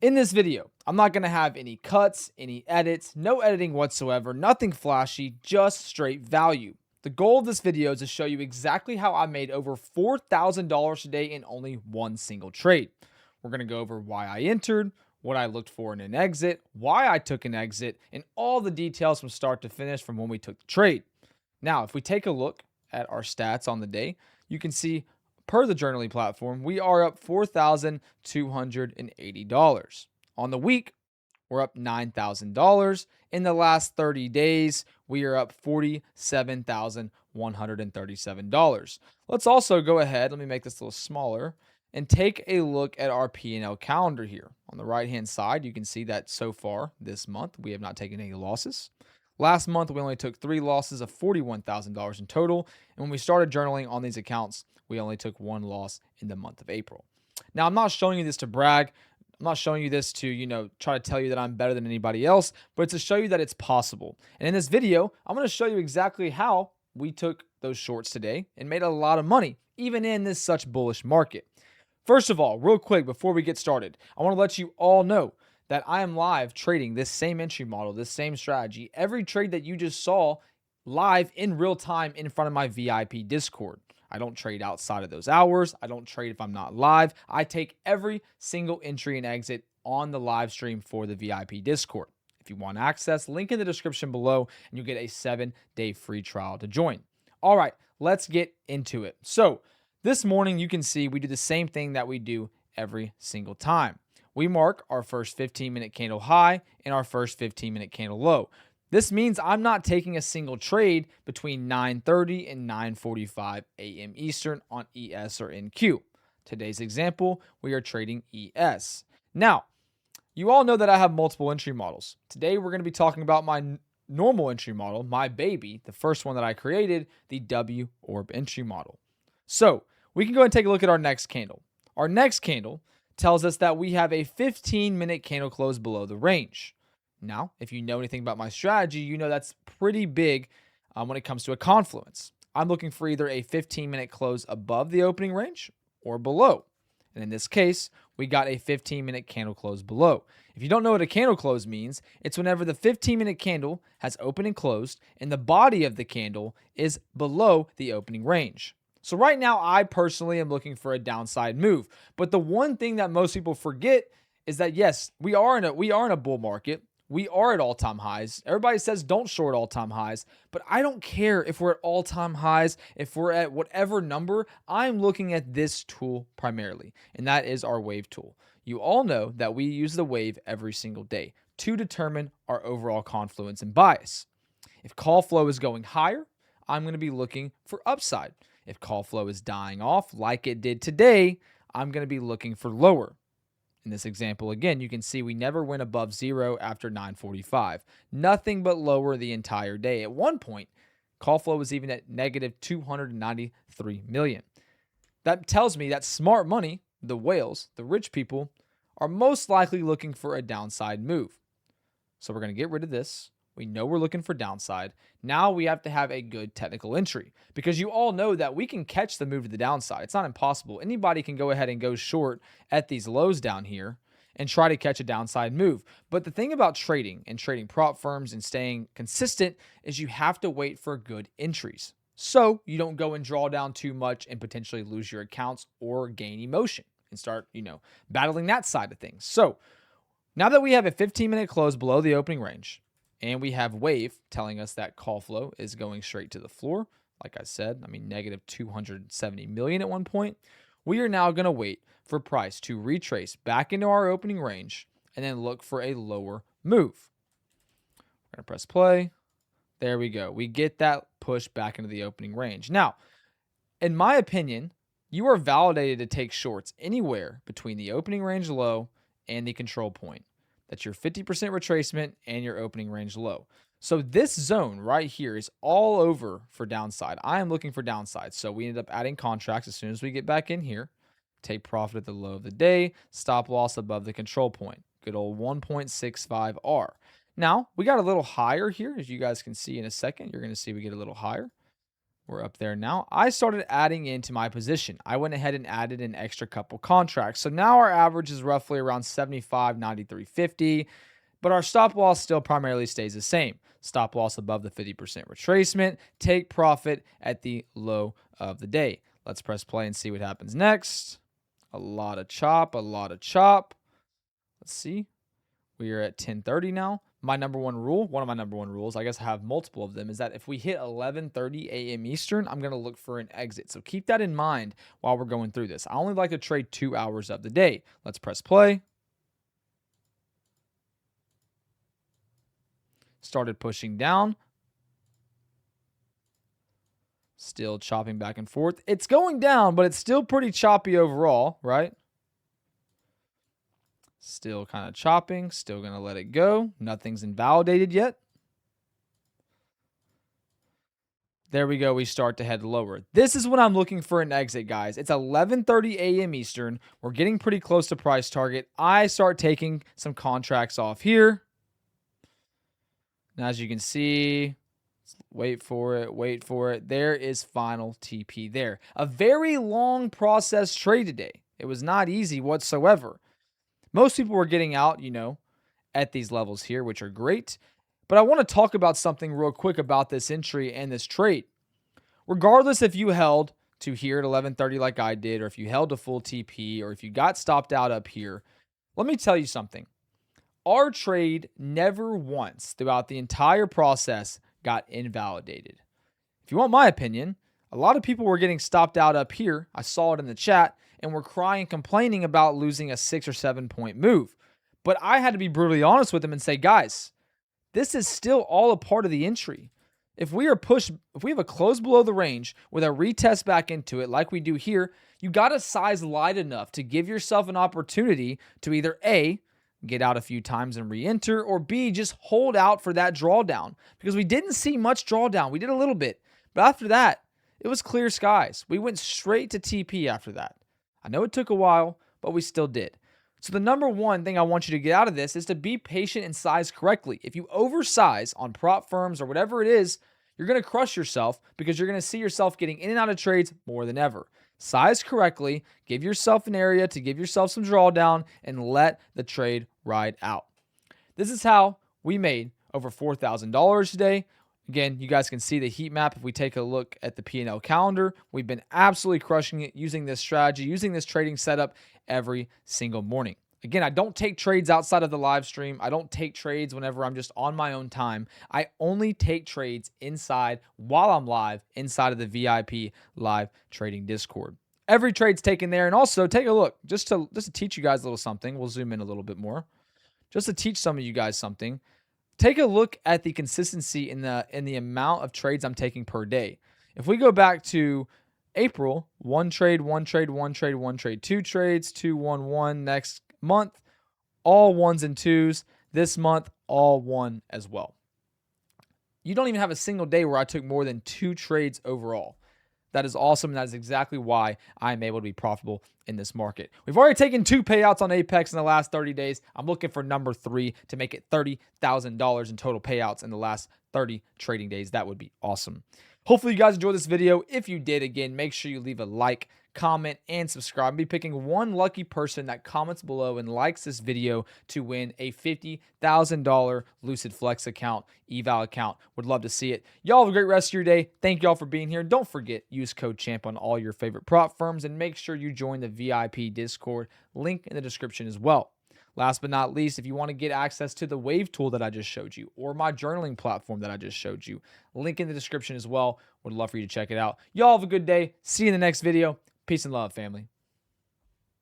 In this video, I'm not going to have any cuts, any edits, no editing whatsoever, nothing flashy, just straight value. The goal of this video is to show you exactly how I made over $4,000 today in only one single trade. We're going to go over why I entered, what I looked for in an exit, why I took an exit, and all the details from start to finish from when we took the trade. Now, if we take a look at our stats on the day, you can see per the journaling platform, we are up $4,280. On the week, we're up $9,000. In the last 30 days, we are up $47,137. Let's also go ahead, let me make this a little smaller, and take a look at our P&L calendar here. On the right-hand side, you can see that so far this month, we have not taken any losses. Last month, we only took 3 losses of $41,000 in total. And when we started journaling on these accounts, we only took 1 loss in the month of April. Now, I'm not showing you this to brag. I'm not showing you this to, try to tell you that I'm better than anybody else, but it's to show you that it's possible. And in this video, I'm going to show you exactly how we took those shorts today and made a lot of money, even in this such bullish market. First of all, real quick, before we get started, I want to let you all know that I am live trading this same entry model, this same strategy, every trade that you just saw live in real time in front of my VIP Discord. I don't trade outside of those hours. I don't trade if I'm not live. I take every single entry and exit on the live stream for the VIP Discord. If you want access, link in the description below, and you get a 7-day free trial to join. All right, let's get into it. So this morning, you can see we do the same thing that we do every single time. We mark our first 15-minute candle high and our first 15-minute candle low. This means I'm not taking a single trade between 9:30 and 9:45 a.m. Eastern on ES or NQ. Today's example, we are trading ES. Now, you all know that I have multiple entry models. Today, we're going to be talking about my normal entry model, my baby, the first one that I created, the wORB entry model. So we can go and take a look at our next candle. Our next candle tells us that we have a 15-minute candle close below the range. Now, if you know anything about my strategy, you know that's pretty big when it comes to a confluence. I'm looking for either a 15-minute close above the opening range or below. And in this case, we got a 15-minute candle close below. If you don't know what a candle close means, it's whenever the 15-minute candle has opened and closed and the body of the candle is below the opening range. So right now, I personally am looking for a downside move. But the one thing that most people forget is that, yes, we are in a bull market. We are at all-time highs. Everybody says don't short all-time highs, but I don't care if we're at all-time highs, if we're at whatever number. I'm looking at this tool primarily, and that is our wave tool. You all know that we use the wave every single day to determine our overall confluence and bias. If call flow is going higher, I'm going to be looking for upside. If call flow is dying off like it did today, I'm going to be looking for lower. In this example, again, you can see we never went above 0 after 9:45. Nothing but lower the entire day. At one point, call flow was even at negative 293 million. That tells me that smart money, the whales, the rich people, are most likely looking for a downside move. So we're going to get rid of this. We know we're looking for downside. Now we have to have a good technical entry because you all know that we can catch the move to the downside. It's not impossible. Anybody can go ahead and go short at these lows down here and try to catch a downside move. But the thing about trading and trading prop firms and staying consistent is you have to wait for good entries. So you don't go and draw down too much and potentially lose your accounts or gain emotion and start, battling that side of things. So now that we have a 15-minute close below the opening range, and we have wave telling us that call flow is going straight to the floor. Like I said, negative 270 million at one point. We are now going to wait for price to retrace back into our opening range and then look for a lower move. We're going to press play. There we go. We get that push back into the opening range. Now, in my opinion, you are validated to take shorts anywhere between the opening range low and the control point. That's your 50% retracement and your opening range low. So this zone right here is all over for downside. I am looking for downside. So we ended up adding contracts as soon as we get back in here. Take profit at the low of the day. Stop loss above the control point. Good old 1.65 R. Now, we got a little higher here. As you guys can see in a second, you're going to see we get a little higher. We're up there now. I started adding into my position. I went ahead and added an extra couple contracts. So now our average is roughly around 75, 93.50, but our stop loss still primarily stays the same. Stop loss above the 50% retracement. Take profit at the low of the day. Let's press play and see what happens next. A lot of chop, a lot of chop. Let's see. We are at 10:30 now. My number one rule, one of my number one rules, I guess I have multiple of them, is that if we hit 11:30 a.m. Eastern, I'm going to look for an exit. So keep that in mind while we're going through this. I only like to trade 2 hours of the day. Let's press play. Started pushing down. Still chopping back and forth. It's going down, but it's still pretty choppy overall, right? Still kind of chopping, still going to let it go. Nothing's invalidated yet. There we go. We start to head lower. This is when I'm looking for an exit, guys. It's 11:30 a.m. Eastern. We're getting pretty close to price target. I start taking some contracts off here. Now, as you can see, wait for it, wait for it. There is final TP there. A very long process trade today. It was not easy whatsoever. Most people were getting out, at these levels here, which are great. But I want to talk about something real quick about this entry and this trade. Regardless if you held to here at 11:30 like I did, or if you held to full TP, or if you got stopped out up here, let me tell you something. Our trade never once throughout the entire process got invalidated. If you want my opinion, a lot of people were getting stopped out up here. I saw it in the chat, and were crying, complaining about losing a 6 or 7 point move. But I had to be brutally honest with them and say, guys, this is still all a part of the entry. If we have a close below the range with a retest back into it like we do here, you got to size light enough to give yourself an opportunity to either A, get out a few times and re-enter, or B, just hold out for that drawdown. Because we didn't see much drawdown. We did a little bit. But after that, it was clear skies. We went straight to TP after that. I know it took a while, but we still did. So the number one thing I want you to get out of this is to be patient and size correctly. If you oversize on prop firms or whatever it is, you're going to crush yourself because you're going to see yourself getting in and out of trades more than ever. Size correctly, give yourself an area to give yourself some drawdown, and let the trade ride out. This is how we made over $4,000 today. Again, you guys can see the heat map. If we take a look at the P&L calendar, we've been absolutely crushing it using this strategy, using this trading setup every single morning. Again, I don't take trades outside of the live stream. I don't take trades whenever I'm just on my own time. I only take trades inside while I'm live inside of the VIP live trading Discord. Every trade's taken there. And also take a look just to teach you guys a little something. We'll zoom in a little bit more just to teach some of you guys something. Take a look at the consistency in the amount of trades I'm taking per day. If we go back to April, one trade, 2 trades, 2, 1, 1. Next month, all 1s and 2s. This month, all 1 as well. You don't even have a single day where I took more than 2 trades overall. That is awesome, and that is exactly why I'm able to be profitable in this market. We've already taken 2 payouts on Apex in the last 30 days. I'm looking for number 3 to make it $30,000 in total payouts in the last 30 trading days. That would be awesome. Hopefully you guys enjoyed this video. If you did, again, make sure you leave a like, comment, and subscribe. I'll be picking one lucky person that comments below and likes this video to win a $50,000 Lucid Flex account, eval account. Would love to see it. Y'all have a great rest of your day. Thank y'all for being here. Don't forget, use code CHAMP on all your favorite prop firms, and make sure you join the VIP Discord. Link in the description as well. Last but not least, if you want to get access to the Wave tool that I just showed you, or my journaling platform that I just showed you, link in the description as well. Would love for you to check it out. Y'all have a good day. See you in the next video. Peace and love, family.